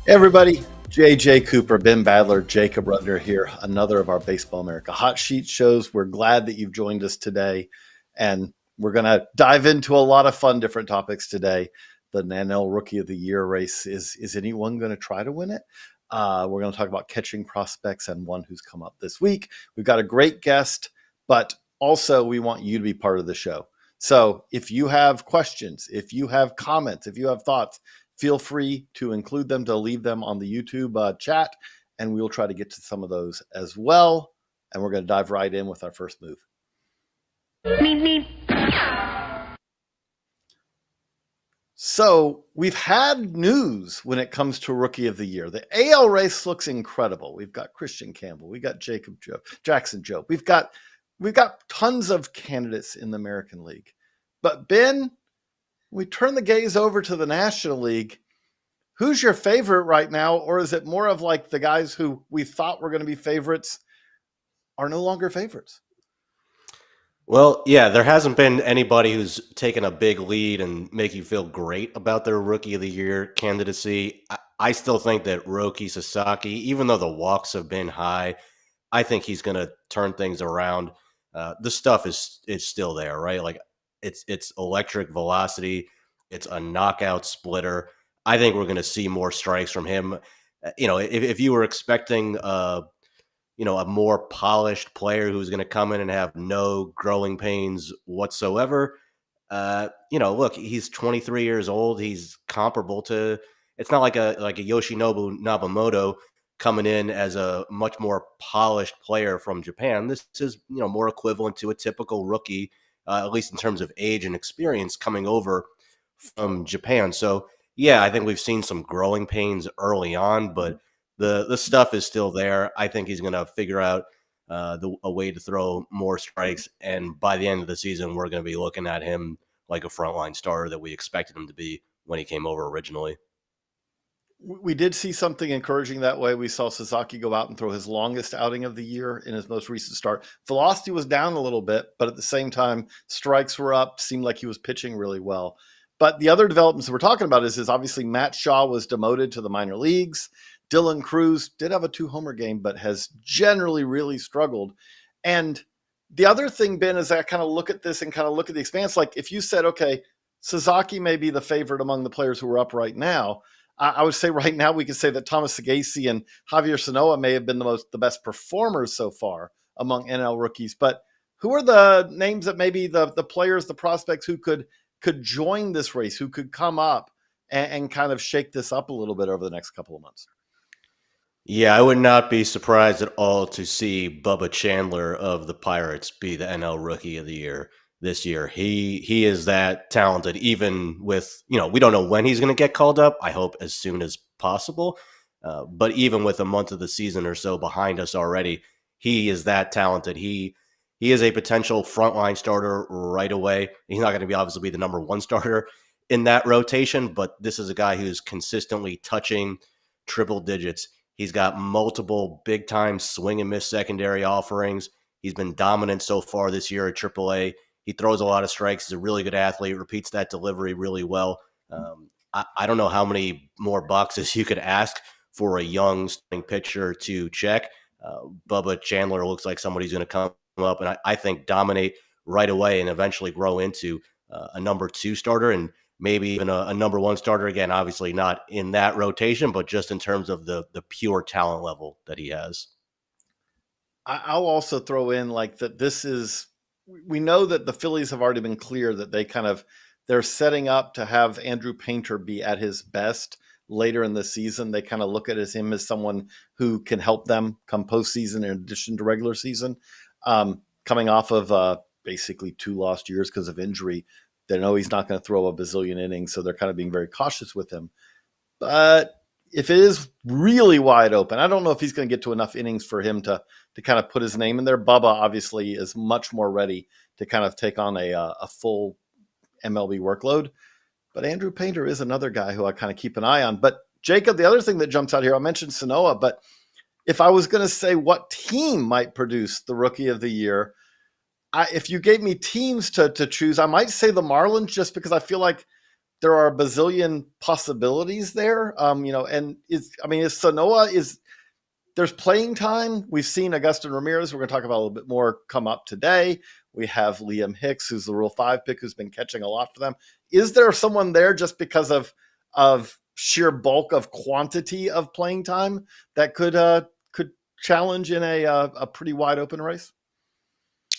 Hey everybody, JJ Cooper, Ben Badler, Jacob Rudner here, another of our Baseball America Hot Sheet shows. We're glad that you've joined us today, and we're going to dive into a lot of fun different topics today. The NL Rookie of the Year race, is anyone going to try to win it? We're going to talk about catching prospects and one who's come up this week. We've got a great guest, but also we want you to be part of the show. So if you have questions, if you have comments, if you have thoughts, feel free to include them, to leave them on the YouTube chat, and we'll try to get to some of those as well. And we're going to dive right in with our first move. So we've had news when it comes to Rookie of the Year. The AL race looks incredible. We've got Christian Campbell, we got Jackson Jobe. We've got tons of candidates in the American League. But Ben, we turn the gaze over to the National League. Who's your favorite right now? Or is it more of like the guys who we thought were going to be favorites are no longer favorites? Well, yeah, there hasn't been anybody who's taken a big lead and make you feel great about their Rookie of the Year candidacy. I still think that Roki Sasaki, even though the walks have been high, I think he's going to turn things around. The stuff is still there, right? Like it's electric velocity. It's a knockout splitter. I think we're going to see more strikes from him. If you were expecting a more polished player who's going to come in and have no growing pains whatsoever. Look, he's 23 years old. He's comparable to. It's not like a Yoshinobu Nabamoto coming in as a much more polished player from Japan. This is more equivalent to a typical rookie, at least in terms of age and experience, coming over from Japan. So yeah, I think we've seen some growing pains early on, but the stuff is still there. I think he's going to figure out a way to throw more strikes, and by the end of the season, we're going to be looking at him like a frontline starter that we expected him to be when he came over originally. We did see something encouraging that way. We saw Sasaki go out and throw his longest outing of the year in his most recent start. Velocity was down a little bit, but at the same time, strikes were up. Seemed like he was pitching really well. But the other developments that we're talking about is obviously Matt Shaw was demoted to the minor leagues. Dylan Cruz did have a 2-homer game, but has generally really struggled. And the other thing, Ben, is I kind of look at this and kind of look at the expanse. Like if you said, okay, Sasaki may be the favorite among the players who are up right now, I would say right now we could say that Thomas Sagasi and Javier Sanoa may have been the best performers so far among NL rookies. But who are the names that maybe the players, the prospects who could join this race, who could come up and kind of shake this up a little bit over the next couple of months? Yeah, I would not be surprised at all to see Bubba Chandler of the Pirates be the NL Rookie of the Year this year. He is that talented, even with, we don't know when he's going to get called up. I hope as soon as possible. But even with a month of the season or so behind us already, he is that talented. He is a potential frontline starter right away. He's not going to be obviously be the number one starter in that rotation, but this is a guy who's consistently touching triple digits. He's got multiple big-time swing and miss secondary offerings. He's been dominant so far this year at AAA. He throws a lot of strikes. He's a really good athlete, repeats that delivery really well. I don't know how many more boxes you could ask for a young starting pitcher to check. Bubba Chandler looks like somebody who's going to come up and I think dominate right away and eventually grow into a number two starter and maybe even a number one starter. Again, obviously not in that rotation, but just in terms of the pure talent level that he has. I'll also throw in like that we know that the Phillies have already been clear that they're setting up to have Andrew Painter be at his best later in the season. They kind of look at him as someone who can help them come postseason in addition to regular season. Coming off of basically 2 lost years because of injury, they know he's not going to throw a bazillion innings, so they're kind of being very cautious with him. But if it is really wide open, I don't know if he's going to get to enough innings for him to kind of put his name in there. Bubba obviously is much more ready to kind of take on a full MLB workload. But Andrew Painter is another guy who I kind of keep an eye on. But Jacob, the other thing that jumps out here, I mentioned Sanoa, but if I was going to say what team might produce the Rookie of the Year, if you gave me teams to choose, I might say the Marlins, just because I feel like there are a bazillion possibilities there. And is Sanoa is there's playing time. We've seen Agustin Ramirez. We're going to talk about a little bit more come up today. We have Liam Hicks, who's the Rule 5 pick, who's been catching a lot for them. Is there someone there just because of sheer bulk of quantity of playing time that could challenge in a pretty wide open race?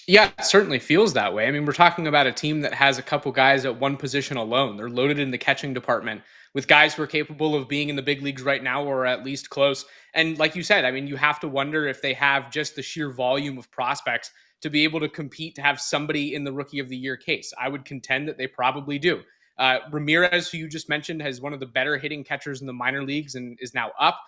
Yeah, it certainly feels that way. I mean, we're talking about a team that has a couple guys at one position alone. They're loaded in the catching department with guys who are capable of being in the big leagues right now or at least close. And like you said, I mean, you have to wonder if they have just the sheer volume of prospects to be able to compete to have somebody in the rookie of the year case. I would contend that they probably do. Ramirez, who you just mentioned, has one of the better hitting catchers in the minor leagues and is now up.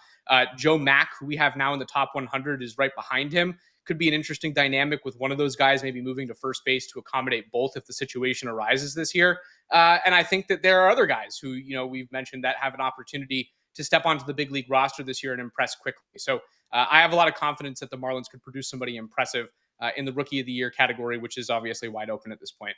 Joe Mack, who we have now in the top 100, is right behind him. Could be an interesting dynamic with one of those guys maybe moving to first base to accommodate both if the situation arises this year. And I think that there are other guys who, we've mentioned that have an opportunity to step onto the big league roster this year and impress quickly. So I have a lot of confidence that the Marlins could produce somebody impressive in the rookie of the year category, which is obviously wide open at this point.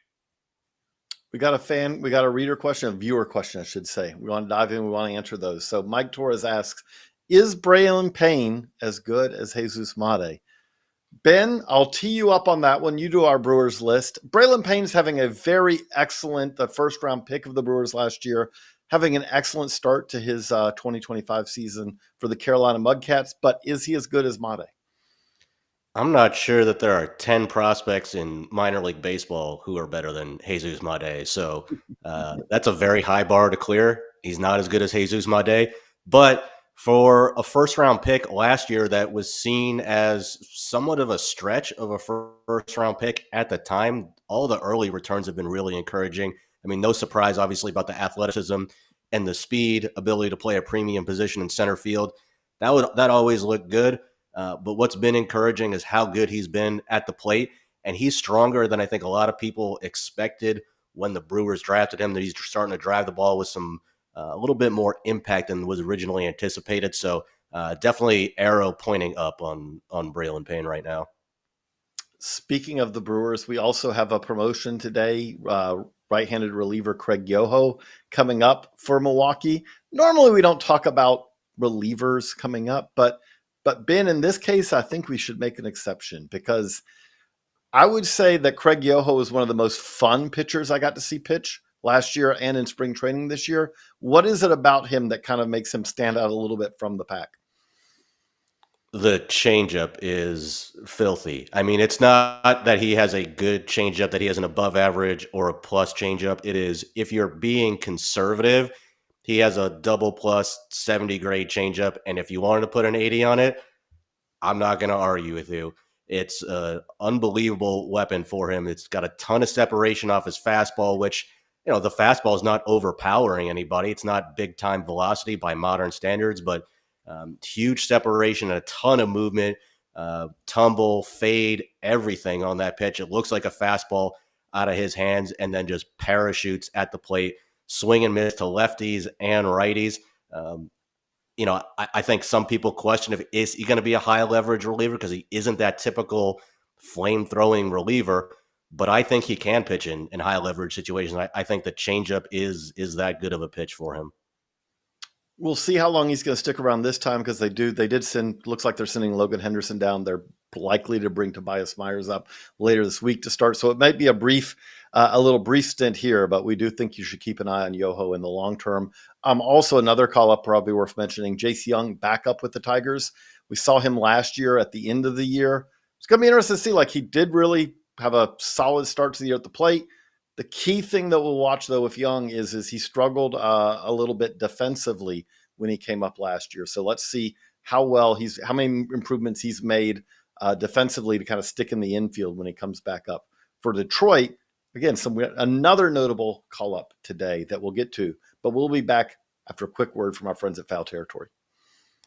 We got a reader question, a viewer question, I should say. We want to dive in. We want to answer those. So Mike Torres asks, is Braylon Payne as good as Jesus Mate? Ben, I'll tee you up on that one. You do our Brewers list. Braylon Payne's having a very excellent, the first round pick of the Brewers last year, having an excellent start to his 2025 season for the Carolina Mudcats. But is he as good as Mate? I'm not sure that there are 10 prospects in minor league baseball who are better than Jesus Mate. So that's a very high bar to clear. He's not as good as Jesus Mate. But for a first round pick last year that was seen as somewhat of a stretch of a first round pick at the time, all the early returns have been really encouraging. I mean, no surprise, obviously, about the athleticism and the speed, ability to play a premium position in center field. That always looked good. But what's been encouraging is how good he's been at the plate. And he's stronger than I think a lot of people expected when the Brewers drafted him, that he's starting to drive the ball with some a little bit more impact than was originally anticipated. So definitely arrow pointing up on Braylon Payne right now. Speaking of the Brewers, we also have a promotion today. Right-handed reliever Craig Yoho coming up for Milwaukee. Normally we don't talk about relievers coming up, but Ben, in this case, I think we should make an exception because I would say that Craig Yoho is one of the most fun pitchers I got to see pitch last year and in spring training this year. What is it about him that kind of makes him stand out a little bit from the pack? The changeup is filthy. I mean, it's not that he has a good changeup, that he has an above average or a plus changeup. It is, if you're being conservative, he has a double plus 70 grade changeup. And if you wanted to put an 80 on it, I'm not going to argue with you. It's an unbelievable weapon for him. It's got a ton of separation off his fastball, which, the fastball is not overpowering anybody. It's not big time velocity by modern standards, but huge separation, a ton of movement, tumble, fade, everything on that pitch. It looks like a fastball out of his hands and then just parachutes at the plate, swing and miss to lefties and righties. I think some people question if is he going to be a high leverage reliever because he isn't that typical flame throwing reliever. But I think he can pitch in high leverage situations. I think the changeup is that good of a pitch for him. We'll see how long he's going to stick around this time because they did send, looks like they're sending Logan Henderson down. They're likely to bring Tobias Myers up later this week to start. So it might be a little brief stint here, but we do think you should keep an eye on Yoho in the long term. Also another call up probably worth mentioning, Jace Young back up with the Tigers. We saw him last year at the end of the year. It's going to be interesting to see, like, he did really have a solid start to the year at the plate. The key thing that we'll watch, though, with Young is he struggled a little bit defensively when he came up last year. So let's see how many improvements he's made defensively to kind of stick in the infield when he comes back up. For Detroit, again, another notable call up today that we'll get to, but we'll be back after a quick word from our friends at Foul Territory.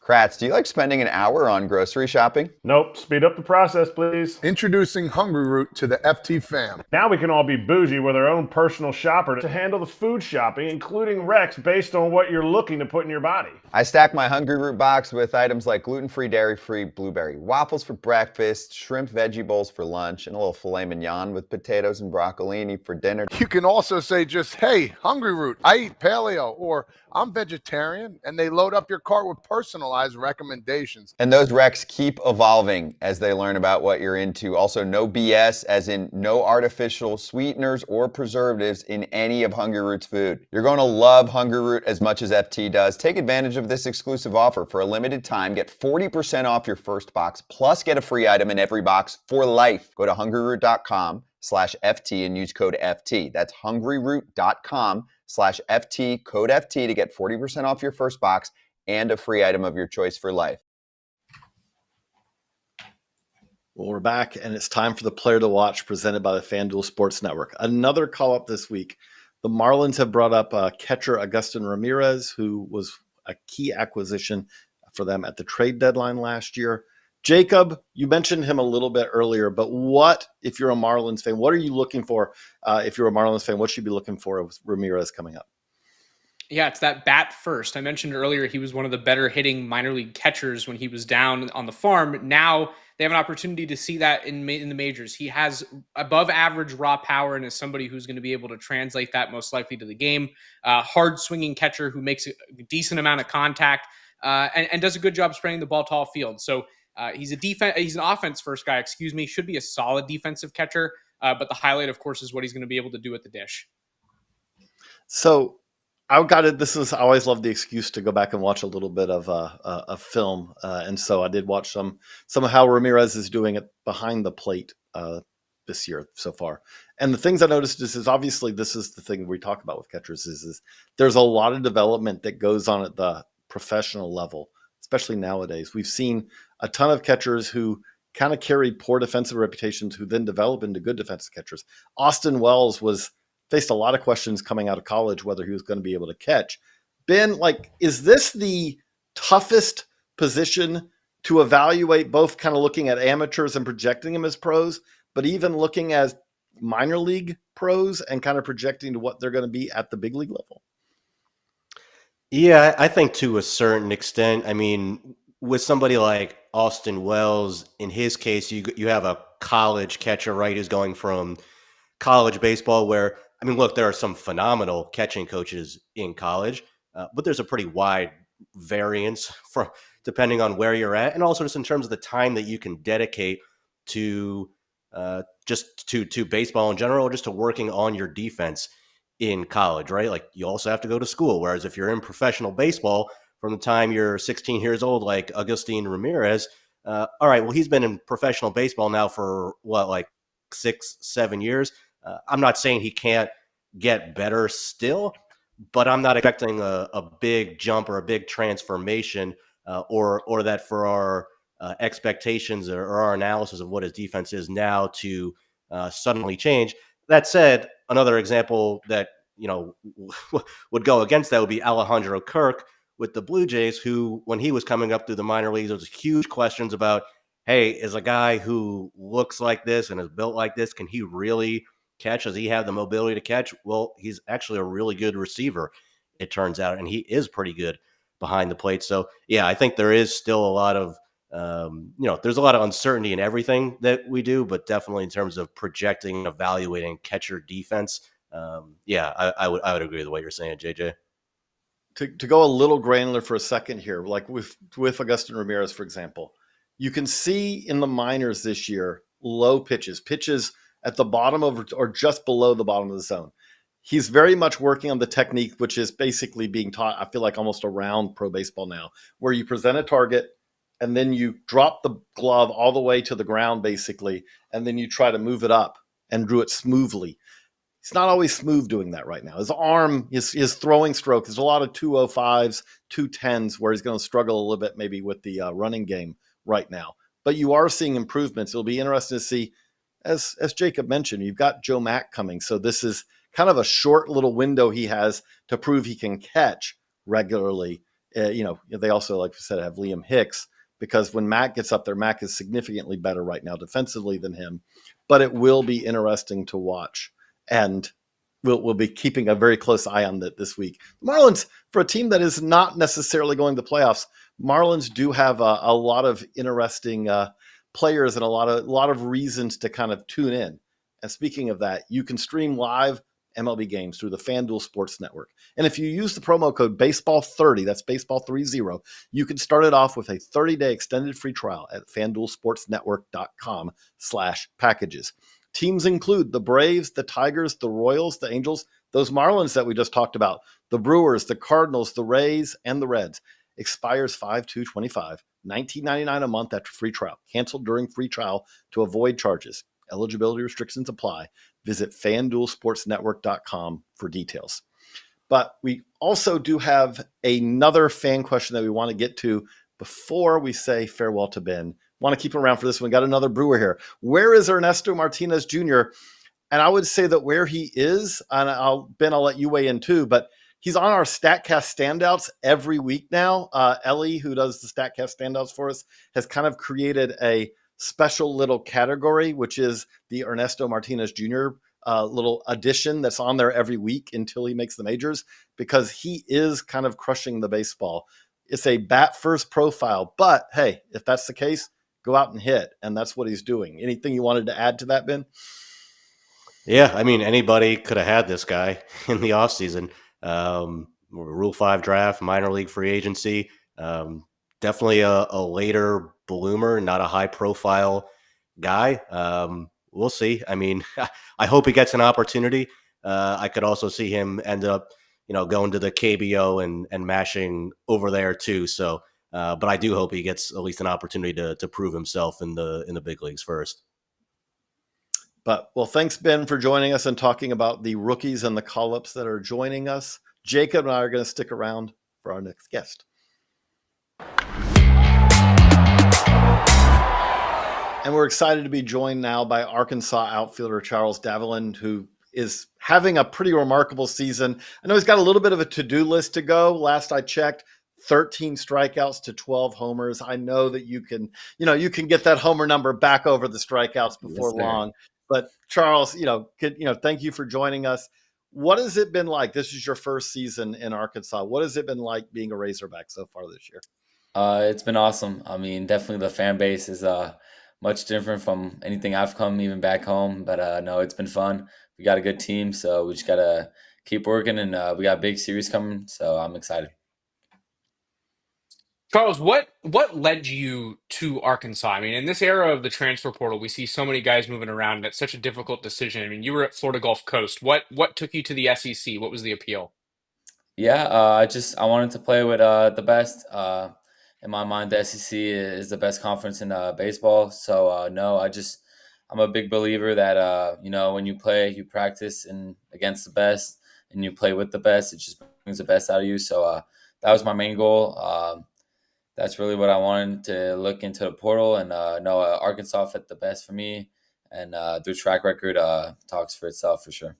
Kratz, do you like spending an hour on grocery shopping? Nope. Speed up the process, please. Introducing Hungry Root to the FT fam. Now we can all be bougie with our own personal shopper to handle the food shopping, including recs based on what you're looking to put in your body. I stack my Hungry Root box with items like gluten-free, dairy-free blueberry waffles for breakfast, shrimp veggie bowls for lunch, and a little filet mignon with potatoes and broccolini for dinner. You can also say just, hey, Hungry Root, I eat paleo, or I'm vegetarian, and they load up your cart with personalized recommendations. And those recs keep evolving as they learn about what you're into. Also, no BS, as in no artificial sweeteners or preservatives in any of Hungry Root's food. You're going to love Hungry Root as much as FT does. Take advantage of this exclusive offer. For a limited time, get 40% off your first box, plus get a free item in every box for life. Go to hungryroot.com/FT and use code FT. That's hungryroot.com/FT, code FT to get 40% off your first box and a free item of your choice for life. Well, we're back, and it's time for the player to watch presented by the FanDuel Sports Network. Another call up this week. The Marlins have brought up catcher Agustin Ramirez, who was a key acquisition for them at the trade deadline last year. Jacob, you mentioned him a little bit earlier, but what, if you're a Marlins fan, what are you looking for? If you're a Marlins fan, what should you be looking for with Ramirez coming up? Yeah, it's that bat first. I mentioned earlier he was one of the better hitting minor league catchers when he was down on the farm. Now they have an opportunity to see that in the majors. He has above average raw power and is somebody who's going to be able to translate that most likely to the game. Hard swinging catcher who makes a decent amount of contact and does a good job spraying the ball to all field. So he's an offense first guy, should be a solid defensive catcher. But the highlight, of course, is what he's going to be able to do at the dish. So I always love the excuse to go back and watch a little bit of film. And so I did watch some of how Ramirez is doing it behind the plate this year so far. And the things I noticed is obviously this is the thing we talk about with catchers is there's a lot of development that goes on at the professional level, especially nowadays. We've seen a ton of catchers who kind of carry poor defensive reputations who then develop into good defensive catchers. Austin Wells faced a lot of questions coming out of college whether he was going to be able to catch. Ben, is this the toughest position to evaluate, both kind of looking at amateurs and projecting them as pros, but even looking at minor league pros and kind of projecting to what they're going to be at the big league level? Yeah, I think to a certain extent. I mean, with somebody like Austin Wells, in his case, you have a college catcher, right, who's going from college baseball where, I mean, look, there are some phenomenal catching coaches in college, but there's a pretty wide variance depending on where you're at, and also just in terms of the time that you can dedicate to just to baseball in general, or just to working on your defense in college, right? Like, you also have to go to school. Whereas if you're in professional baseball from the time you're 16 years old, like Agustin Ramirez, all right, well, he's been in professional baseball now for like 6-7 years. I'm not saying he can't get better still, but I'm not expecting a big jump or a big transformation, or that for our expectations or our analysis of what his defense is now to suddenly change. That said, another example that would go against that would be Alejandro Kirk with the Blue Jays, who, when he was coming up through the minor leagues, there was huge questions about, hey, is a guy who looks like this and is built like this, can he really catch? Does he have the mobility to catch? Well, he's actually a really good receiver, it turns out, and he is pretty good behind the plate. So yeah, I think there is still a lot of there's a lot of uncertainty in everything that we do, but definitely in terms of projecting and evaluating catcher defense, I would agree with what you're saying, JJ. To go a little granular for a second here, like with Agustin Ramirez, for example, you can see in the minors this year low pitches at the bottom of or just below the bottom of the zone. He's very much working on the technique, which is basically being taught, I feel like, almost around pro baseball now, where you present a target and then you drop the glove all the way to the ground, basically, and then you try to move it up and do it smoothly. He's not always smooth doing that right now. His arm, his throwing stroke, there's a lot of 205s, 210s, where he's going to struggle a little bit maybe with the running game right now. But you are seeing improvements. It'll be interesting to see, as Jacob mentioned, you've got Joe Mack coming. So this is kind of a short little window he has to prove he can catch regularly. They also, like we said, have Liam Hicks, because when Mac gets up there, Mac is significantly better right now defensively than him. But it will be interesting to watch. And we'll be keeping a very close eye on that this week. The Marlins, for a team that is not necessarily going to the playoffs, Marlins do have a lot of interesting players and a lot of reasons to kind of tune in. And speaking of that, you can stream live MLB games through the FanDuel Sports Network. And if you use the promo code BASEBALL30, that's baseball30, you can start it off with a 30-day extended free trial at FanDuelSportsNetwork.com/packages. Teams include the Braves, the Tigers, the Royals, the Angels, those Marlins that we just talked about, the Brewers, the Cardinals, the Rays, and the Reds. Expires 5/2/25, $19.99 a month after free trial. Canceled during free trial to avoid charges. Eligibility restrictions apply. Visit FanDuelSportsNetwork.com for details. But we also do have another fan question that we want to get to before we say farewell to Ben. Want to keep him around for this one. We got another Brewer here. Where is Ernesto Martinez Jr.? And I would say that where he is, and Ben, I'll let you weigh in too, but he's on our StatCast standouts every week now. Ellie, who does the StatCast standouts for us, has kind of created a special little category, which is the Ernesto Martinez Jr. Little addition that's on there every week until he makes the majors, because he is kind of crushing the baseball. It's a bat first profile, but hey, if that's the case, go out and hit. And that's what he's doing. Anything you wanted to add to that, Ben? Yeah, I mean, anybody could have had this guy in the offseason. Rule 5 draft, minor league free agency. Definitely a later bloomer, not a high profile guy. We'll see. I mean, I hope he gets an opportunity. I could also see him end up, going to the KBO and mashing over there too. So, but I do hope he gets at least an opportunity to prove himself in the big leagues first. But, well, thanks, Ben, for joining us and talking about the rookies and the call-ups that are joining us. Jacob and I are going to stick around for our next guest. And we're excited to be joined now by Arkansas outfielder Charles Davalan, who is having a pretty remarkable season. I know he's got a little bit of a to-do list to go. Last I checked, 13 strikeouts to 12 homers. I know that you can get that homer number back over the strikeouts before long. But Charles, thank you for joining us. What has it been like? This is your first season in Arkansas. What has it been like being a Razorback so far this year? It's been awesome. I mean, definitely the fan base is much different from anything I've come even back home. But no, it's been fun. We got a good team, so we just gotta keep working, and we got a big series coming. So I'm excited. Charles, what led you to Arkansas? I mean, in this era of the transfer portal, we see so many guys moving around, and it's such a difficult decision. I mean, you were at Florida Gulf Coast. What took you to the SEC? What was the appeal? Yeah, I wanted to play with the best. In my mind, the SEC is the best conference in baseball. So no, I'm a big believer that when you play, you practice and against the best, and you play with the best. It just brings the best out of you. So that was my main goal. That's really what I wanted to look into the portal, and Arkansas fit the best for me, and their track record talks for itself for sure.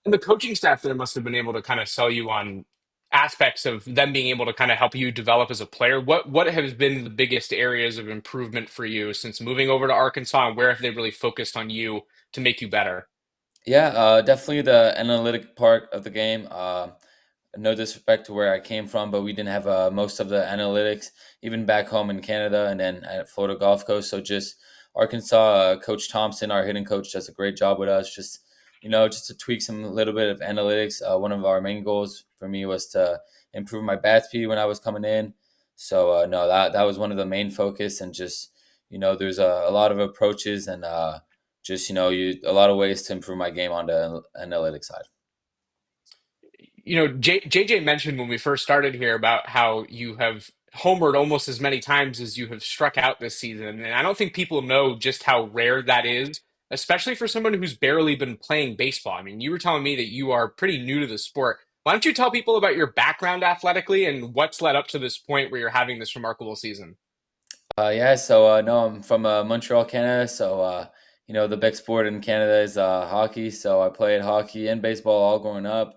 And the coaching staff there must have been able to kind of sell you on aspects of them being able to kind of help you develop as a player. What has been the biggest areas of improvement for you since moving over to Arkansas, and where have they really focused on you to make you better? Yeah, definitely the analytic part of the game. No disrespect to where I came from, but we didn't have most of the analytics, even back home in Canada and then at Florida Gulf Coast. So just Arkansas, Coach Thompson, our hitting coach, does a great job with us. Just to tweak some little bit of analytics. One of our main goals for me was to improve my bat speed when I was coming in. So no, that was one of the main focus, and just there's a lot of approaches and a lot of ways to improve my game on the analytics side. JJ mentioned when we first started here about how you have homered almost as many times as you have struck out this season. And I don't think people know just how rare that is, especially for someone who's barely been playing baseball. I mean, you were telling me that you are pretty new to the sport. Why don't you tell people about your background athletically and what's led up to this point where you're having this remarkable season? No, I'm from Montreal, Canada. So, the big sport in Canada is hockey. So I played hockey and baseball all growing up.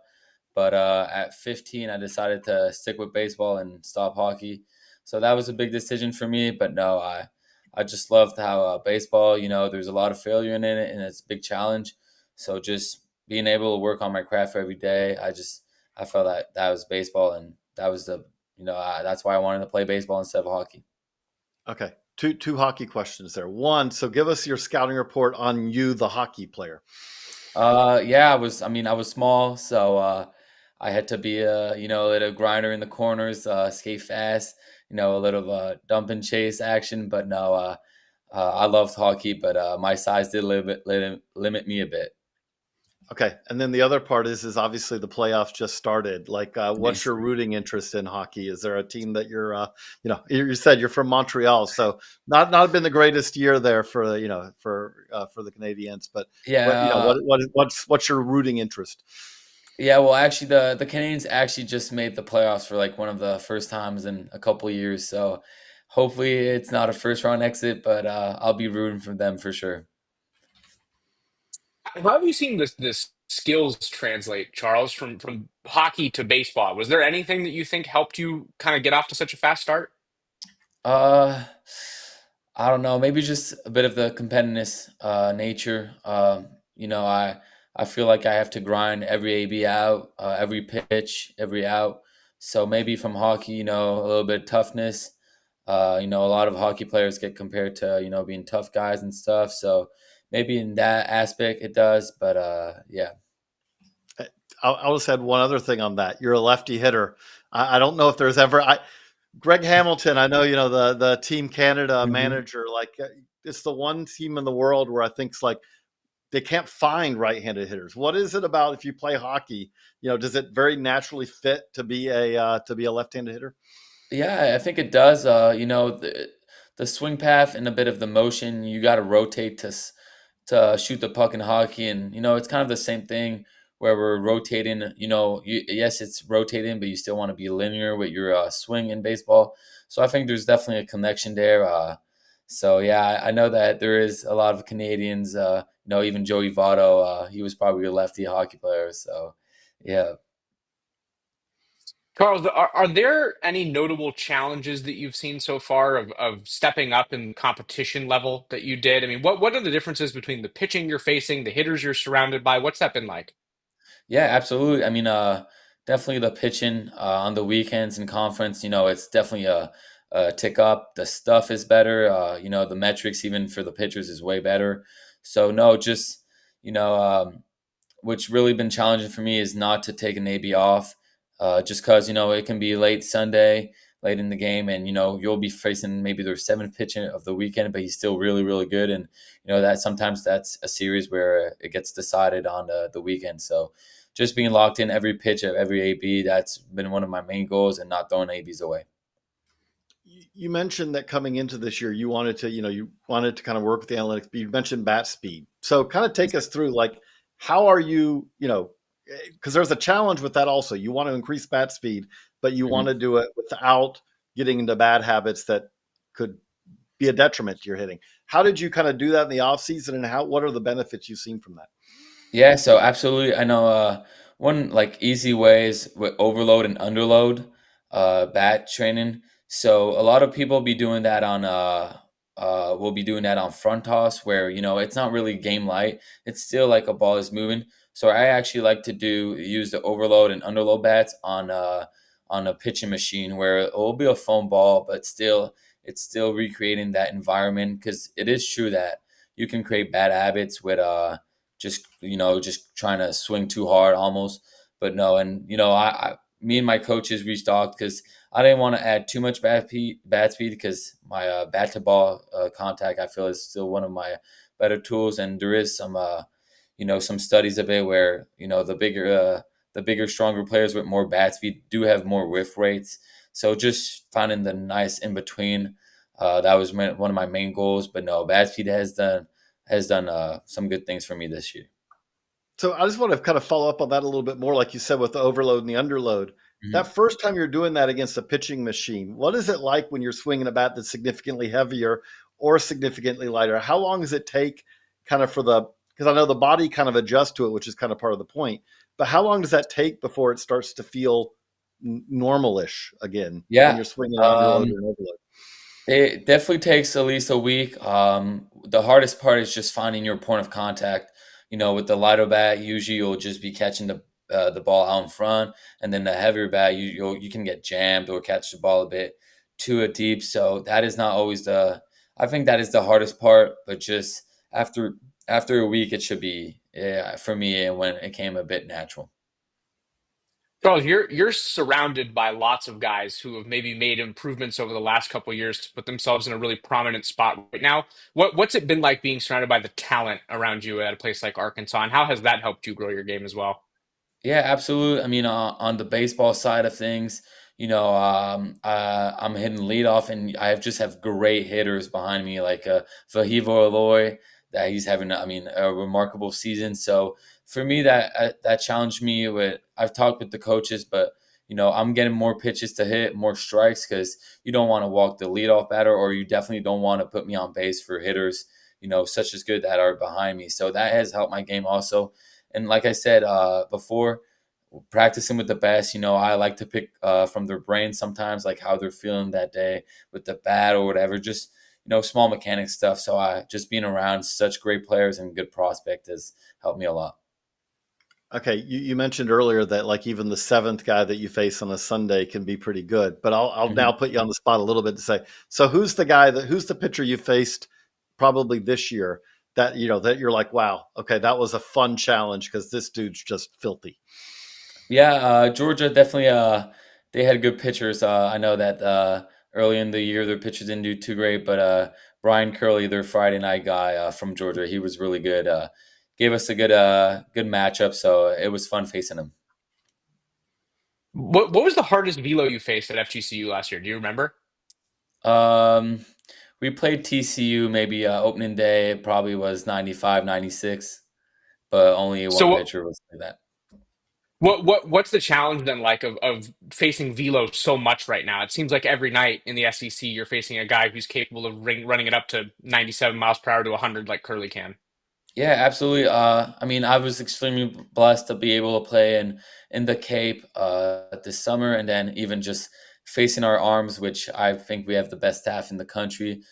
But at 15, I decided to stick with baseball and stop hockey. So that was a big decision for me. But no, I just loved how baseball, there's a lot of failure in it and it's a big challenge. So just being able to work on my craft every day, I felt that was baseball, and that was that's why I wanted to play baseball instead of hockey. Okay. Two hockey questions there. One, so give us your scouting report on you, the hockey player. Yeah, I was small, so I had to be a little grinder in the corners, skate fast, a little dump and chase action. But no, I loved hockey, but my size did limit me a bit. Okay. And then the other part is obviously the playoffs just started. Like, what's Nice. your rooting interest in hockey? Is there a team that you're, you said you're from Montreal, so not been the greatest year there for the Canadiens, but Yeah, what's your rooting interest? yeah. Well, actually, the Canadians actually just made the playoffs for like one of the first times in a couple of years. So hopefully, it's not a first round exit, but I'll be rooting for them for sure. How have you seen this skills translate, Charles, from hockey to baseball? Was there anything that you think helped you kind of get off to such a fast start? Uh, I don't know. Maybe just a bit of the competitiveness nature. I feel like I have to grind every AB out, every pitch, every out. So maybe from hockey, a little bit of toughness. A lot of hockey players get compared to being tough guys and stuff. So maybe in that aspect it does. But yeah. I'll just add one other thing on that. You're a lefty hitter. I don't know if there's ever Greg Hamilton. I know the Team Canada Mhm. manager. Like, it's the one team in the world where I think it's like they can't find right-handed hitters. What is it about if you play hockey? Does it very naturally fit to be a left-handed hitter? Yeah, I think it does. The swing path and a bit of the motion, you got to rotate to shoot the puck in hockey, and it's kind of the same thing where we're rotating. Yes, it's rotating, but you still want to be linear with your swing in baseball. So I think there's definitely a connection there. So yeah, I know that there is a lot of Canadians. Even Joey Votto, he was probably a lefty hockey player. So yeah. Charles, are there any notable challenges that you've seen so far of stepping up in competition level that you did? I mean, what are the differences between the pitching you're facing, the hitters you're surrounded by? What's that been like? Yeah, absolutely. I mean, definitely the pitching on the weekends in conference. It's definitely a tick up. The stuff is better. The metrics even for the pitchers is way better. So no, just you know, what's really been challenging for me is not to take an AB off, just because it can be late Sunday, late in the game, and you'll be facing maybe their seventh pitch of the weekend, but he's still really really good, and that sometimes that's a series where it gets decided on the weekend. So just being locked in every pitch of every AB, that's been one of my main goals, and not throwing ABs away. You mentioned that coming into this year, you wanted to kind of work with the analytics, but you mentioned bat speed. So kind of take us through, like, how are you, because there's a challenge with that also. You want to increase bat speed, but you want Mhm. to do it without getting into bad habits that could be a detriment to your hitting. How did you kind of do that in the off season, and what are the benefits you've seen from that? Yeah, so absolutely. I know one like easy way is with overload and underload bat training. So a lot of people be doing that on will be doing that on front toss where it's not really game light. It's still like a ball is moving. So I actually like to use the overload and underload bats on a pitching machine where it will be a foam ball, but still it's still recreating that environment, because it is true that you can create bad habits with just trying to swing too hard almost. But no, and me and my coaches reached out because I didn't want to add too much bat speed, because my bat to ball contact, I feel, is still one of my better tools, and there is some studies of it where the bigger stronger players with more bat speed do have more whiff rates. So just finding the nice in between, that was one of my main goals. But no, bat speed has done some good things for me this year. So I just want to kind of follow up on that a little bit more, like you said, with the overload and the underload. That Mhm. first time you're doing that against a pitching machine, what is it like when you're swinging a bat that's significantly heavier or significantly lighter? How long does it take kind of because I know the body kind of adjusts to it, which is kind of part of the point, But how long does that take before it starts to feel normalish again when Yeah. you're swinging an underload or an overload? It definitely takes at least a week. The hardest part is just finding your point of contact. With the lighter bat, usually you'll just be catching the ball out in front, and then the heavier bat, you can get jammed or catch the ball a bit too deep. So that is not always I think that is the hardest part. But just after a week, it should be, yeah, for me, when it came a bit natural. Charles, you're surrounded by lots of guys who have maybe made improvements over the last couple of years to put themselves in a really prominent spot right now. What's it been like being surrounded by the talent around you at a place like Arkansas, and how has that helped you grow your game as well? Yeah, absolutely. I mean, on the baseball side of things, I'm hitting leadoff, and just have great hitters behind me, like Vahivo Aloy, that he's having, I mean, a remarkable season. So for me, that challenged me. I've talked with the coaches, but I'm getting more pitches to hit, more strikes, because you don't want to walk the leadoff batter, or you definitely don't want to put me on base for hitters, such as good that are behind me. So that has helped my game also. And like I said before, practicing with the best, I like to pick from their brain sometimes, like how they're feeling that day with the bat or whatever, just, small mechanic stuff. So just being around such great players and good prospect has helped me a lot. Okay, you mentioned earlier that like even the seventh guy that you face on a Sunday can be pretty good, but I'll now put you on the spot a little bit to say, so who's the pitcher you faced probably this year that that you're like, wow, okay, that was a fun challenge because this dude's just filthy. Yeah, Georgia definitely. They had good pitchers. I know that early in the year their pitchers didn't do too great, but Brian Curley, their Friday night guy from Georgia, he was really good. Gave us a good matchup, so it was fun facing him. What was the hardest velo you faced at FGCU last year? Do you remember? Um, we played TCU maybe opening day. It probably was 95, 96, but only So one pitcher was like that. what's the challenge then like of facing velo so much right now? It seems like every night in the SEC you're facing a guy who's capable of running it up to 97 miles per hour to 100 like Curly can. Yeah, absolutely. I mean, I was extremely blessed to be able to play in the Cape this summer, and then even just facing our arms, which I think we have the best staff in the country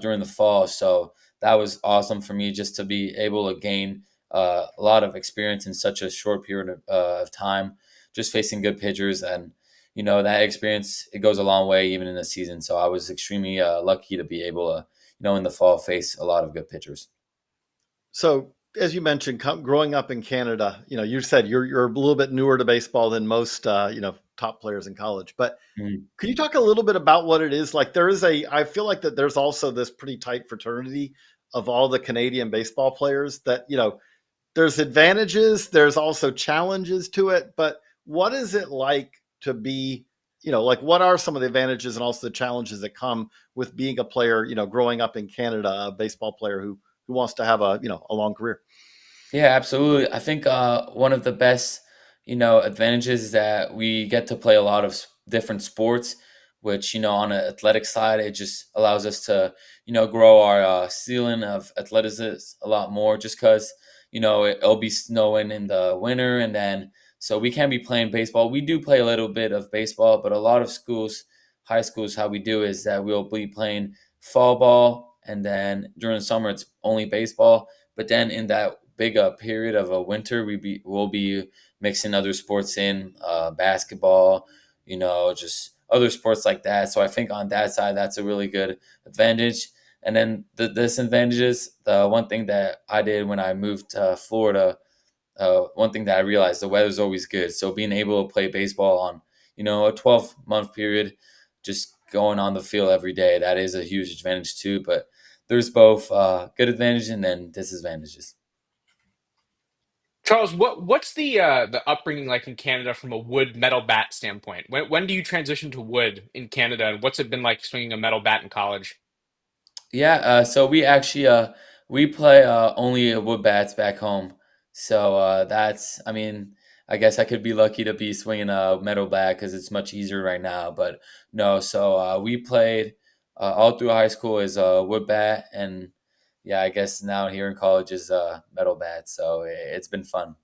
during the fall. So that was awesome for me just to be able to gain a lot of experience in such a short period of time, just facing good pitchers, and that experience, it goes a long way even in the season. So I was extremely lucky to be able to in the fall face a lot of good pitchers. So, as you mentioned, growing up in Canada, you said you're a little bit newer to baseball than most, top players in college. But Mhm. could you talk a little bit about what it is like? I feel like that there's also this pretty tight fraternity of all the Canadian baseball players that, there's advantages, there's also challenges to it. But what is it like to be, like what are some of the advantages and also the challenges that come with being a player, growing up in Canada, a baseball player who wants to have a long career? Yeah, absolutely. I think one of the best, advantages is that we get to play a lot of different sports, which, on an athletic side, it just allows us to, grow our ceiling of athleticism a lot more, just because, it'll be snowing in the winter, and then so we can't be playing baseball. We do play a little bit of baseball, but a lot of schools, high schools, how we do is that we'll be playing fall ball, and then during the summer it's only baseball. But then in that big period of a winter, we'll be mixing other sports in, basketball, just other sports like that. So I think on that side, that's a really good advantage. And then the disadvantages, the one thing that I did when I moved to Florida, one thing that I realized, the weather's always good. So being able to play baseball on, a 12-month period, just going on the field every day, that is a huge advantage too. But there's both good advantages and then disadvantages. Charles, what's the upbringing like in Canada from a wood metal bat standpoint? When do you transition to wood in Canada, and what's it been like swinging a metal bat in college? Yeah, so we actually we play only wood bats back home. So I mean, I guess I could be lucky to be swinging a metal bat because it's much easier right now. But no, so we played all through high school is wood bat, and yeah, I guess now here in college is metal bat. So it's been fun.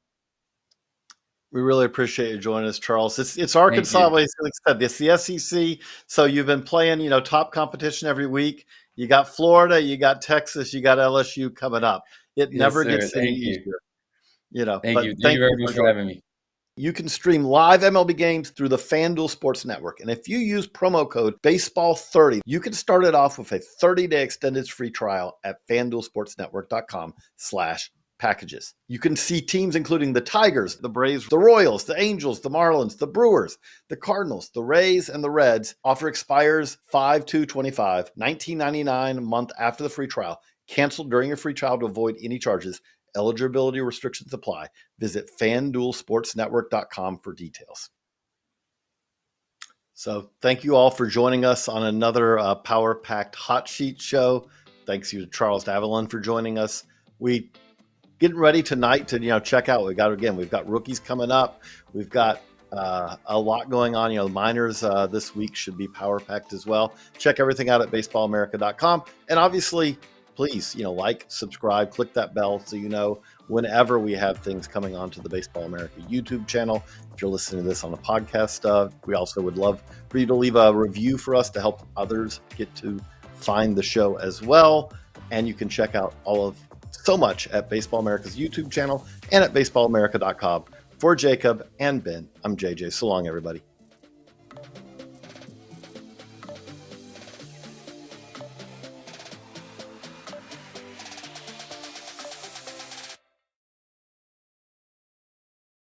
We really appreciate you joining us, Charles. It's Arkansas, like I said, it's the SEC. So you've been playing, top competition every week. You got Florida, you got Texas, you got LSU coming up. It never gets any easier. Thank you very much for having me. You can stream live MLB games through the FanDuel Sports Network. And if you use promo code BASEBALL30, you can start it off with a 30-day extended free trial at FanDuelSportsNetwork.com/packages. You can see teams including the Tigers, the Braves, the Royals, the Angels, the Marlins, the Brewers, the Cardinals, the Rays, and the Reds. Offer expires 5/2/25, $19.99 a month after the free trial. Cancel during your free trial to avoid any charges. Eligibility restrictions apply. Visit FanDuelSportsNetwork.com for details. So thank you all for joining us on another Power Packed Hot Sheet show. Thanks you to Charles Davalan for joining us. We getting ready tonight to check out. We've got rookies coming up. We've got a lot going on. The minors this week should be power packed as well. Check everything out at baseballamerica.com. And obviously, please, like, subscribe, click that bell so you know whenever we have things coming onto the Baseball America YouTube channel. If you're listening to this on a podcast, we also would love for you to leave a review for us to help others get to find the show as well. And you can check out so much at Baseball America's YouTube channel and at baseballamerica.com. For Jacob and Ben, I'm JJ. So long, everybody.